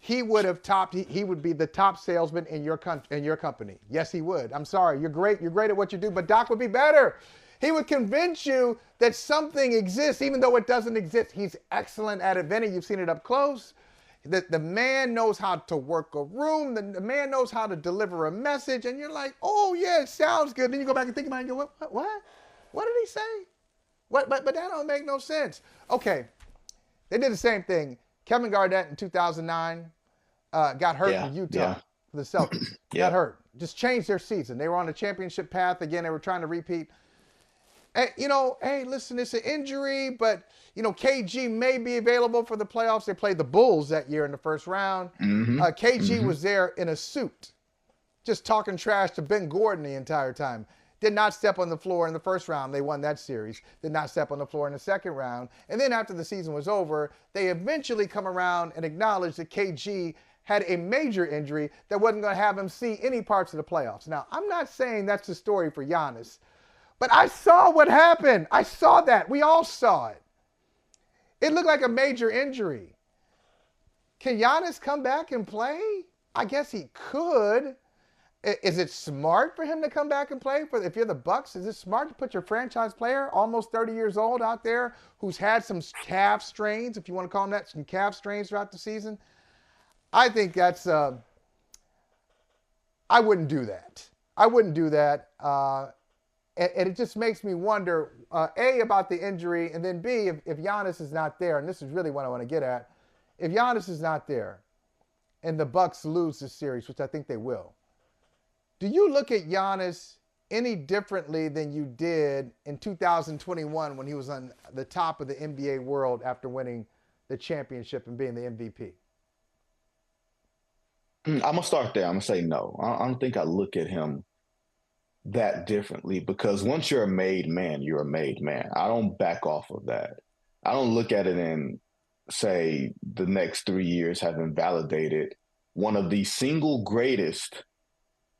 He would have topped. He would be the top salesman in your company. Yes, he would. I'm sorry. You're great. You're great at what you do, but Doc would be better. He would convince you that something exists, even though it doesn't exist. He's excellent at it. Vinny, you've seen it up close. The man knows how to work a room. The man knows how to deliver a message. And you're like, oh, yeah, it sounds good. Then you go back and think about it and go, what? What did he say? But that don't make no sense. Okay, they did the same thing. Kevin Garnett in 2009 got hurt in Utah for the Celtics. Got hurt. Just changed their season. They were on a championship path. Again, they were trying to repeat. Hey, listen, it's an injury, but, KG may be available for the playoffs. They played the Bulls that year in the first round. KG was there in a suit, just talking trash to Ben Gordon the entire time. Did not step on the floor in the first round. They won that series. Did not step on the floor in the second round. And then after the season was over, they eventually come around and acknowledge that KG had a major injury that wasn't going to have him see any parts of the playoffs. Now, I'm not saying that's the story for Giannis, but I saw what happened. I saw that. We all saw it. It looked like a major injury. Can Giannis come back and play? I guess he could. Is it smart for him to come back and play? If you're the Bucks, is it smart to put your franchise player, almost 30 years old, out there, who's had some calf strains, if you want to call them that, some calf strains throughout the season? I think that's, I wouldn't do that. I wouldn't do that. And it just makes me wonder, A, about the injury, and then B, if Giannis is not there, and this is really what I want to get at, if Giannis is not there and the Bucks lose this series, which I think they will, do you look at Giannis any differently than you did in 2021 when he was on the top of the NBA world after winning the championship and being the MVP? I'm going to start there. I'm going to say no. I don't think I look at him that differently, because once you're a made man, you're a made man. I don't back off of that. I don't look at it and say the next 3 years have invalidated one of the single greatest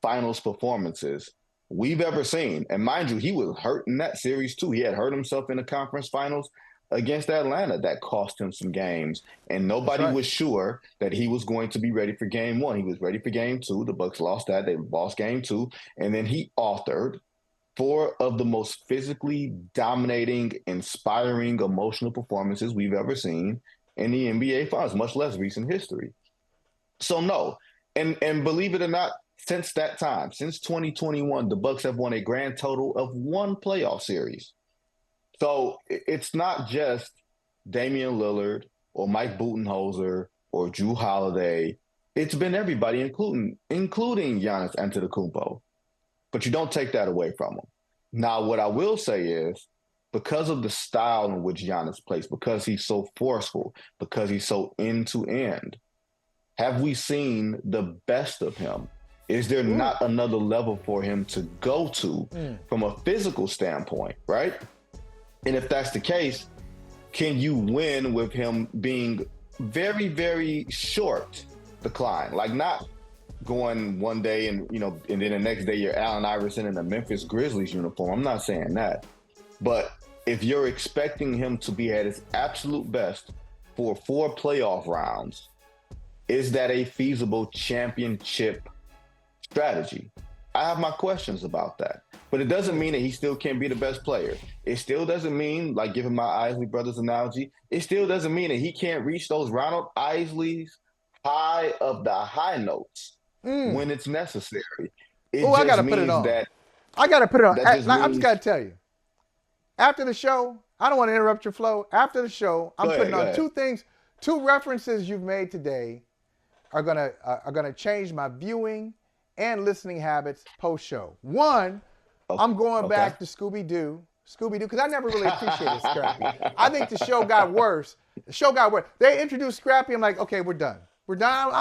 finals performances we've ever seen. And mind you, he was hurt in that series too. He had hurt himself in the conference finals against Atlanta. That cost him some games, and nobody was sure that he was going to be ready for game one. He was ready for game two. The Bucks lost that. They lost game two. And then he authored 4 of the most physically dominating, inspiring, emotional performances we've ever seen in the NBA Finals, much less recent history. So no. And believe it or not, since that time, since 2021, the Bucks have won a grand total of 1 playoff series. So it's not just Damian Lillard or Mike Budenholzer or Jrue Holiday. It's been everybody, including Giannis Antetokounmpo. But you don't take that away from him. Now, what I will say is, because of the style in which Giannis plays, because he's so forceful, because he's so end-to-end, have we seen the best of him? Is there not another level for him to go to from a physical standpoint, right? And if that's the case, can you win with him being very, very short decline? Like, not going one day and then the next day you're Allen Iverson in a Memphis Grizzlies uniform. I'm not saying that. But if you're expecting him to be at his absolute best for 4 playoff rounds, is that a feasible championship strategy? I have my questions about that. But it doesn't mean that he still can't be the best player. It still doesn't mean, like giving my Isley brothers analogy, it still doesn't mean that he can't reach those Ronald Isley's high of the high notes when it's necessary. I got to put it on. I got to put it on. I'm just got to tell you. After the show, I don't want to interrupt your flow. After the show, I'm putting on 2 things. 2 references you've made today are gonna change my viewing and listening habits post-show. One, I'm going back to Scooby-Doo, because I never really appreciated Scrappy. I think the show got worse. They introduced Scrappy. I'm like, okay, we're done. I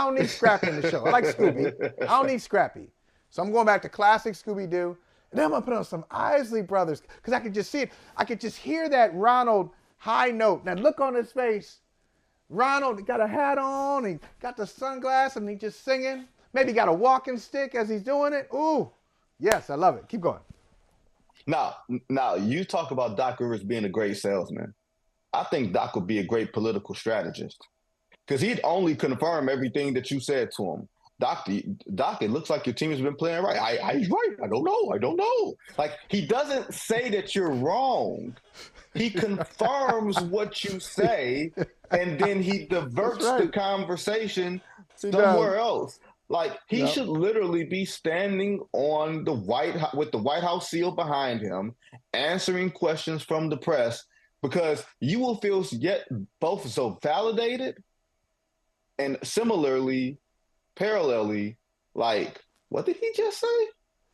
don't need Scrappy in the show. I like Scooby. I don't need Scrappy. So I'm going back to classic Scooby-Doo. And then I'm going to put on some Isley Brothers, because I could just see it. I could just hear that Ronald high note. Now look on his face. Ronald got a hat on, he got the sunglasses, and he's just singing. Maybe got a walking stick as he's doing it. Ooh, yes, I love it. Keep going. Now you talk about Doc Rivers being a great salesman. I think Doc would be a great political strategist because he'd only confirm everything that you said to him. Doc, it looks like your team has been playing right. He's right. I don't know. Like, he doesn't say that you're wrong. He confirms what you say, and then he diverts the conversation somewhere else. Like, he should literally be standing on the with the White House seal behind him, answering questions from the press, because you will feel both so validated and parallelly, like, what did he just say?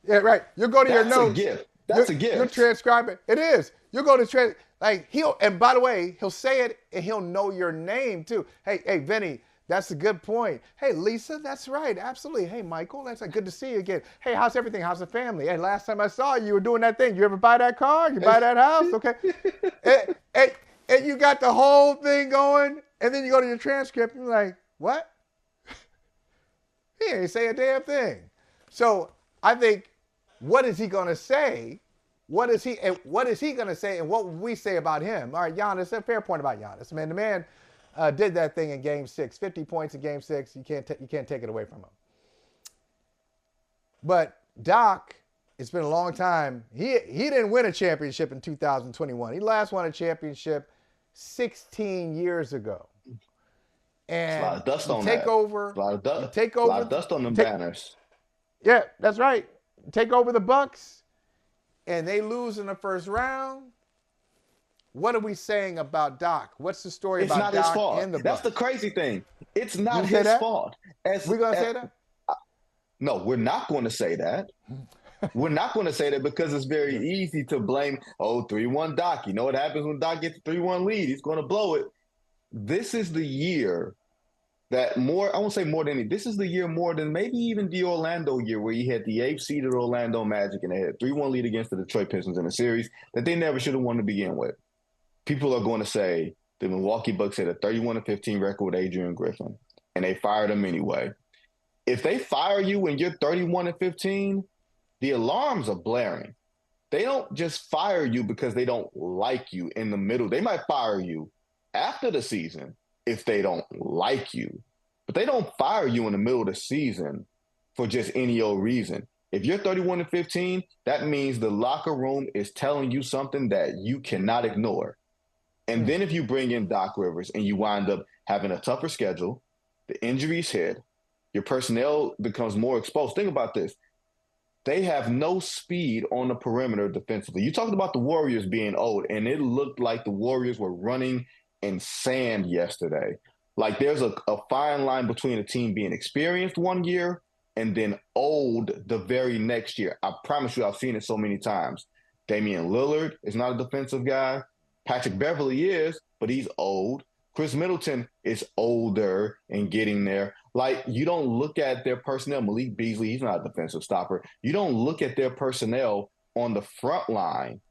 Yeah, right. You go to your notes. That's a gift. You'll transcribe it. It is. You go to and by the way, he'll say it and he'll know your name too. Hey, Vinny, that's a good point. Hey, Lisa, that's right. Absolutely. Hey, Michael, that's good to see you again. Hey, how's everything? How's the family? Hey, last time I saw you, you were doing that thing. You ever buy that car? You buy that house? Okay. and you got the whole thing going, and then you go to your transcript and you're like, what? He ain't say a damn thing. So I think, what is he going to say? What is he going to say, and what would we say about him? All right, Giannis, a fair point about Giannis. Man, the man did that thing in Game 6, 50 points in Game 6. You can't take it away from him. But Doc, it's been a long time. He didn't win a championship in 2021. He last won a championship 16 years ago. And a lot of dust on take that. over. A lot of dust. Take over. A lot of dust on them banners. Yeah, that's right. Take over the Bucks, and they lose in the first round. What are we saying about Doc? What's the story about Doc his fault. and the Bucks? That's the crazy thing. It's not his fault. We're going to say that? No, we're not going to say that. We're not going to say that because it's very easy to blame, 3-1 Doc. You know what happens when Doc gets a 3-1 lead? He's going to blow it. This is the year that this is the year more than maybe even the Orlando year, where he had the 8th seeded Orlando Magic and they had a 3-1 lead against the Detroit Pistons in a series that they never should have won to begin with. People are going to say the Milwaukee Bucks had a 31-15 record with Adrian Griffin, and they fired him anyway. If they fire you when you're 31-15, the alarms are blaring. They don't just fire you because they don't like you in the middle. They might fire you after the season if they don't like you, but they don't fire you in the middle of the season for just any old reason. If you're 31-15, that means the locker room is telling you something that you cannot ignore. And then if you bring in Doc Rivers and you wind up having a tougher schedule, the injuries hit, your personnel becomes more exposed. Think about this. They have no speed on the perimeter defensively. You talked about the Warriors being old, and it looked like the Warriors were running in sand yesterday. Like, there's a fine line between a team being experienced one year and then old the very next year. I promise you, I've seen it so many times. Damian Lillard is not a defensive guy. Patrick Beverley is, but he's old. Chris Middleton is older and getting there. Like, you don't look at their personnel. Malik Beasley, he's not a defensive stopper. You don't look at their personnel on the front line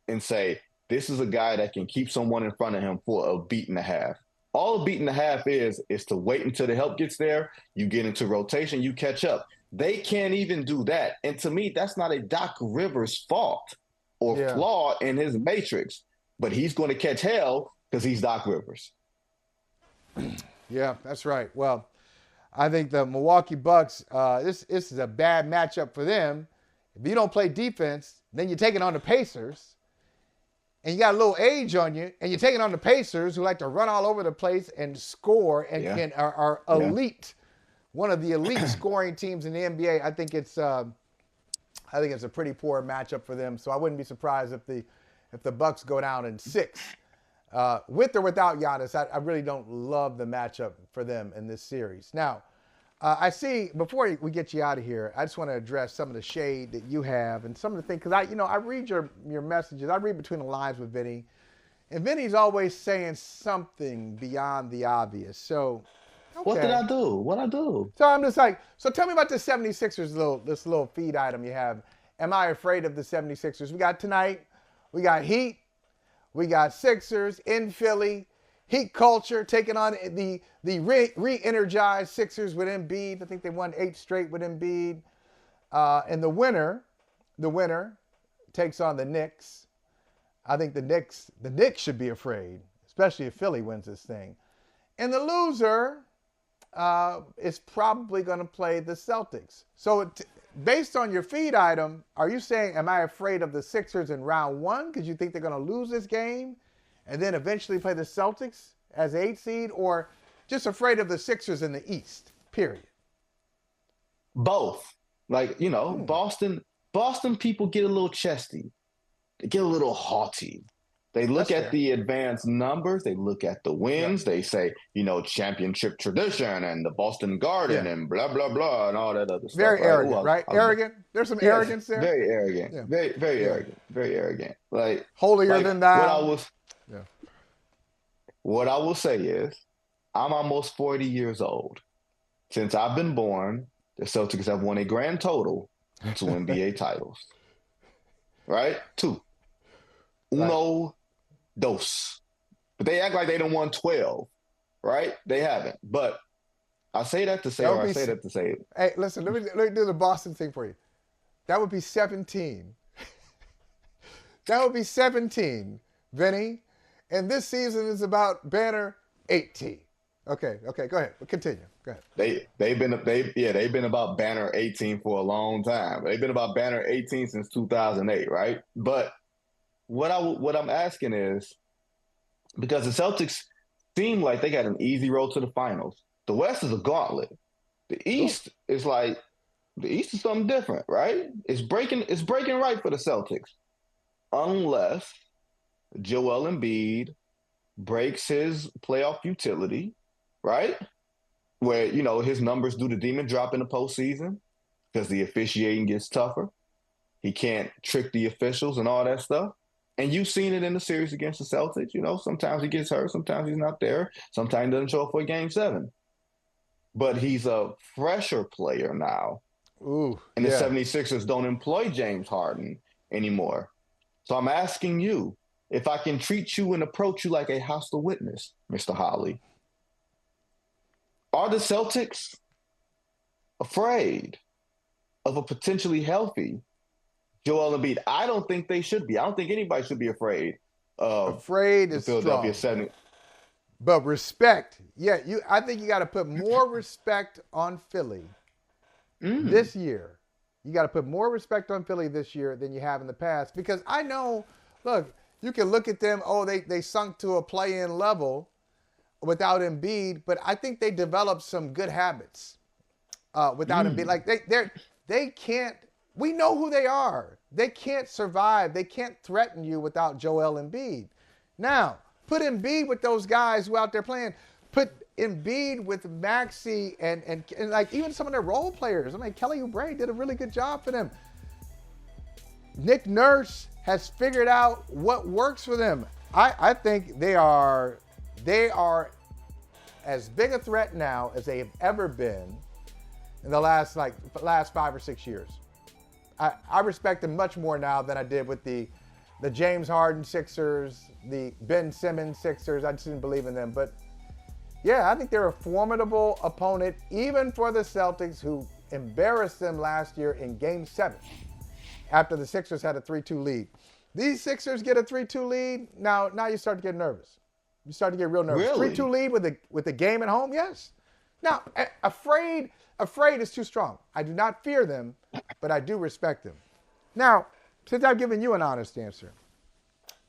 and say, this is a guy that can keep someone in front of him for a beat and a half. All a beat and a half is to wait until the help gets there. You get into rotation, you catch up. They can't even do that. And to me, that's not a Doc Rivers fault or flaw in his matrix. But he's going to catch hell because he's Doc Rivers. Yeah, that's right. Well, I think the Milwaukee Bucks, this is a bad matchup for them. If you don't play defense, then you're taking on the Pacers, and you got a little age on you, and you're taking on the Pacers, who like to run all over the place and score and are elite, one of the elite scoring teams in the NBA. I think it's a pretty poor matchup for them. So I wouldn't be surprised if the Bucks go down in 6. With or without Giannis, I really don't love the matchup for them in this series. Now, I see, before we get you out of here, I just want to address some of the shade that you have and some of the things, because I read your messages. I read between the lines with Vinny, and Vinny's always saying something beyond the obvious. So, okay. What did I do? What'd I do? So I'm just like, so tell me about the 76ers, this little feed item you have. Am I afraid of the 76ers? We got tonight, we got Heat, we got Sixers in Philly. Heat culture taking on the re-energized Sixers with Embiid. I think they won 8 straight with Embiid. And the winner, takes on the Knicks. I think the Knicks should be afraid, especially if Philly wins this thing. And the loser is probably going to play the Celtics. So based on your feed item, are you saying, am I afraid of the Sixers in round one because you think they're going to lose this game and then eventually play the Celtics as 8 seed, or just afraid of the Sixers in the East, period? Both. Like, Boston people get a little chesty. They get a little haughty. They look at the advanced numbers. They look at the wins. Yeah. They say, championship tradition and the Boston Garden and blah, blah, blah, and all that other stuff. Very arrogant, right? Arrogant? There's some arrogance there? Very arrogant. Yeah. Very, very arrogant. Very arrogant. Like, holier than thou. What I will say is, I'm almost 40 years old. Since I've been born, the Celtics have won a grand total 2 NBA titles. Right? 2. Uno, dos. But they act like they done won 12, right? They haven't. But I say that to say, I say that to say it. Hey, listen, let me do the Boston thing for you. That would be 17. That would be 17, Vinny. And this season is about banner 18. Okay, go ahead. Continue. Go ahead. They've been about banner 18 for a long time. They've been about banner 18 since 2008, right? But what I'm asking is, because the Celtics seem like they got an easy road to the finals. The West is a gauntlet. The East is something different, right? It's breaking right for the Celtics, unless Joel Embiid breaks his playoff utility, right? Where, his numbers do the demon drop in the postseason because the officiating gets tougher. He can't trick the officials and all that stuff. And you've seen it in the series against the Celtics. Sometimes he gets hurt, sometimes he's not there, sometimes he doesn't show up for Game 7. But he's a fresher player now. Ooh, and the 76ers don't employ James Harden anymore. So I'm asking you, if I can treat you and approach you like a hostile witness, Mr. Holley, are the Celtics afraid of a potentially healthy Joel Embiid? I don't think they should be. I don't think anybody should be afraid of afraid is Philadelphia strong. 70. But respect, I think you got to put more respect on Philly this year. You got to put more respect on Philly this year than you have in the past, because I know, look, you can look at them, they sunk to a play-in level without Embiid, but I think they developed some good habits without Embiid. Like they can't, we know who they are. They can't survive. They can't threaten you without Joel Embiid. Now, put Embiid with those guys who are out there playing. Put Embiid with Maxey and like even some of their role players. I mean, Kelly Oubre did a really good job for them. Nick Nurse has figured out what works for them. I think they are as big a threat now as they have ever been in the last 5 or 6 years. I respect them much more now than I did with the James Harden Sixers, the Ben Simmons Sixers. I just didn't believe in them. But yeah, I think they're a formidable opponent, even for the Celtics, who embarrassed them last year in Game 7 after the Sixers had a 3-2 lead. These Sixers get a 3-2 lead. Now you start to get nervous. You start to get real nervous. Really? 3-2 lead with the game at home, yes. Now, afraid is too strong. I do not fear them, but I do respect them. Now, since I've given you an honest answer,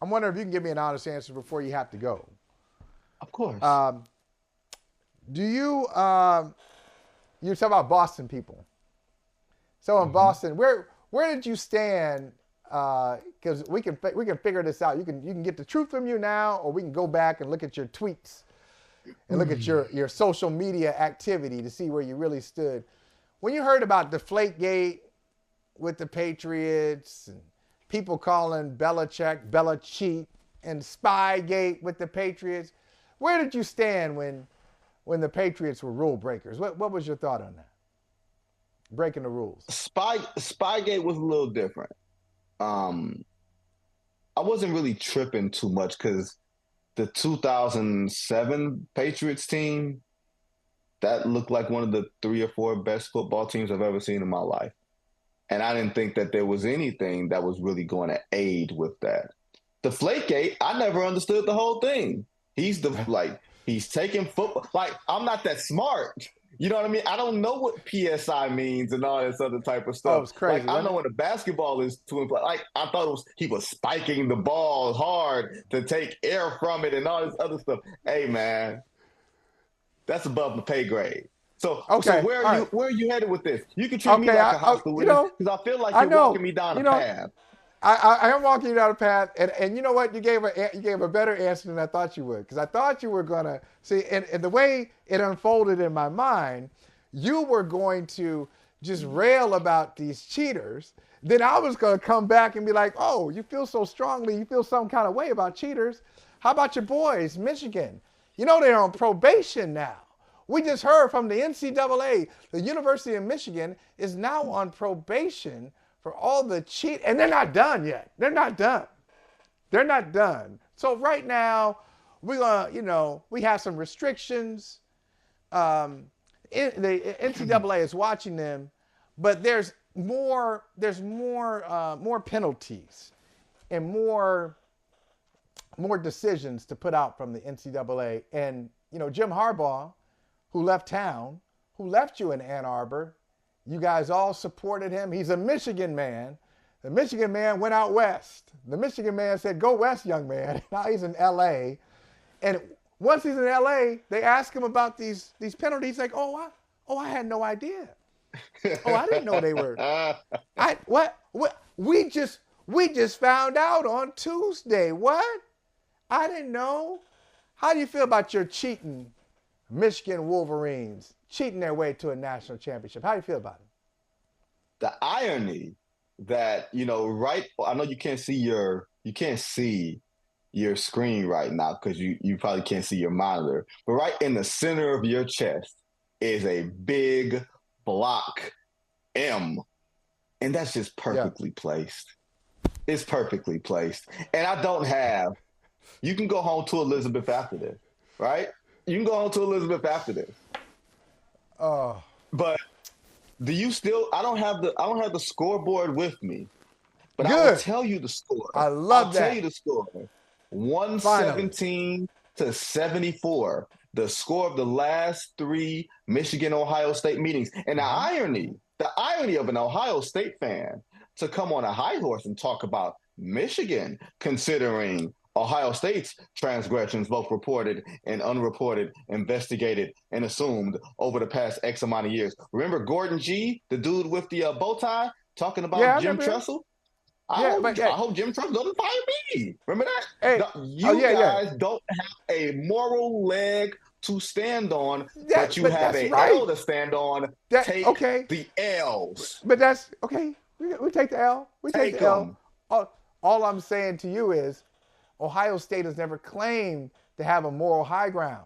I'm wondering if you can give me an honest answer before you have to go. Of course. Do you you talk about Boston people? So in Boston, where did you stand? Because we can figure this out. You can get the truth from you now, or we can go back and look at your tweets and look at your social media activity to see where you really stood. When you heard about Deflategate with the Patriots and people calling Belichick Belichick and Spygate with the Patriots, where did you stand when the Patriots were rule breakers? What was your thought on that? Breaking the rules. Spygate was a little different. I wasn't really tripping too much because the 2007 Patriots team, that looked like one of the 3 or 4 best football teams I've ever seen in my life. And I didn't think that there was anything that was really going to aid with that. The Flakegate, I never understood the whole thing. He's taking football. Like, I'm not that smart. You know what I mean? I don't know what PSI means and all this other type of stuff. Oh, it's crazy. Like, I know what a basketball is to imply. Like, I thought he was spiking the ball hard to take air from it and all this other stuff. Hey, man, that's above my pay grade. So where are you headed with this? You can treat me like a hostile witness because I feel like you're walking me down a path. I am walking you down a path, and you know what? You gave a better answer than I thought you would, because I thought you were gonna see, and the way it unfolded in my mind, you were going to just rail about these cheaters. Then I was gonna come back and be like, oh, you feel so strongly, you feel some kind of way about cheaters. How about your boys, Michigan? You know they're on probation now. We just heard from the NCAA, the University of Michigan is now on probation for all the cheat, and they're not done yet. They're not done. They're not done. So right now, we're gonna, we have some restrictions. The NCAA is watching them, but there's more penalties and more decisions to put out from the NCAA. And Jim Harbaugh, who left town, who left you in Ann Arbor. You guys all supported him. He's a Michigan man. The Michigan man went out west. The Michigan man said, go west, young man. Now he's in L.A. And once he's in L.A., they ask him about these penalties. He's like, I had no idea. I didn't know they were. We just found out on Tuesday. What? I didn't know. How do you feel about your cheating Michigan Wolverines cheating their way to a national championship? How do you feel about it? The irony that, I know you can't see your screen right now because you probably can't see your monitor, but right in the center of your chest is a big block M. And that's just perfectly placed. It's perfectly placed. And you can go home to Elizabeth after this, right? You can go home to Elizabeth after this. Oh. But I don't have the scoreboard with me. But Good. I will tell you the score. I'll tell you the score. 117 to 74. The score of the last 3 Michigan-Ohio State meetings. And the irony of an Ohio State fan to come on a high horse and talk about Michigan, considering Ohio State's transgressions, both reported and unreported, investigated and assumed over the past X amount of years. Remember Gordon G., the dude with the bow tie, talking about Jim Tressel? I hope Jim Tressel doesn't fire me. Remember that? Hey, you guys don't have a moral leg to stand on, but you have a L to stand on. Take the L's. But that's okay. We take the L. We take the L. All I'm saying to you is, Ohio State has never claimed to have a moral high ground.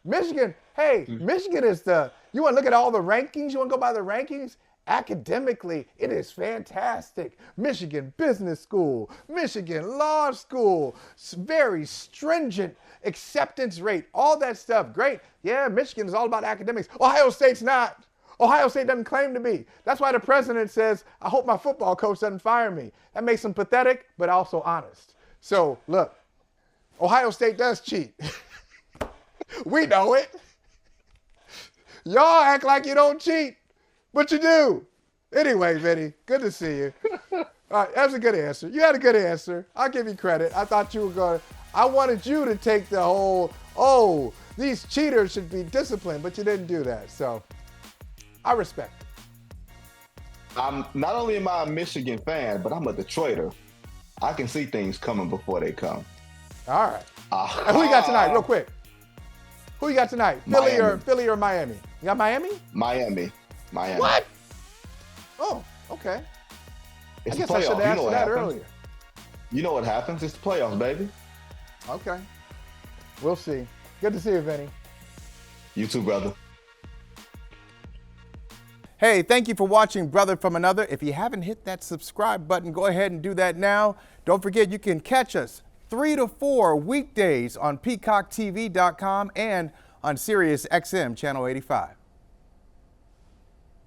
Michigan, Michigan is you want to look at all the rankings? You want to go by the rankings? Academically, it is fantastic. Michigan Business School, Michigan Law School, very stringent acceptance rate, all that stuff. Great. Yeah, Michigan is all about academics. Ohio State's not. Ohio State doesn't claim to be. That's why the president says, I hope my football coach doesn't fire me. That makes him pathetic, but also honest. So, look, Ohio State does cheat. We know it. Y'all act like you don't cheat, but you do. Anyway, Vinny, good to see you. All right, that was a good answer. You had a good answer. I'll give you credit. I thought you were going to, I wanted you to take the whole, these cheaters should be disciplined, but you didn't do that. So, I respect it. Not only am I a Michigan fan, but I'm a Detroiter. I can see things coming before they come. All right. And who you got tonight, real quick? Who you got tonight? Philly or Miami? You got Miami? Miami. What? Oh, okay. It's I guess I should have asked that earlier. You know what happens? It's the playoffs, baby. Okay. We'll see. Good to see you, Vinny. You too, brother. Hey, thank you for watching Brother from Another. If you haven't hit that subscribe button, go ahead and do that now. Don't forget, you can catch us 3 to 4 weekdays on PeacockTV.com and on Sirius XM Channel 85.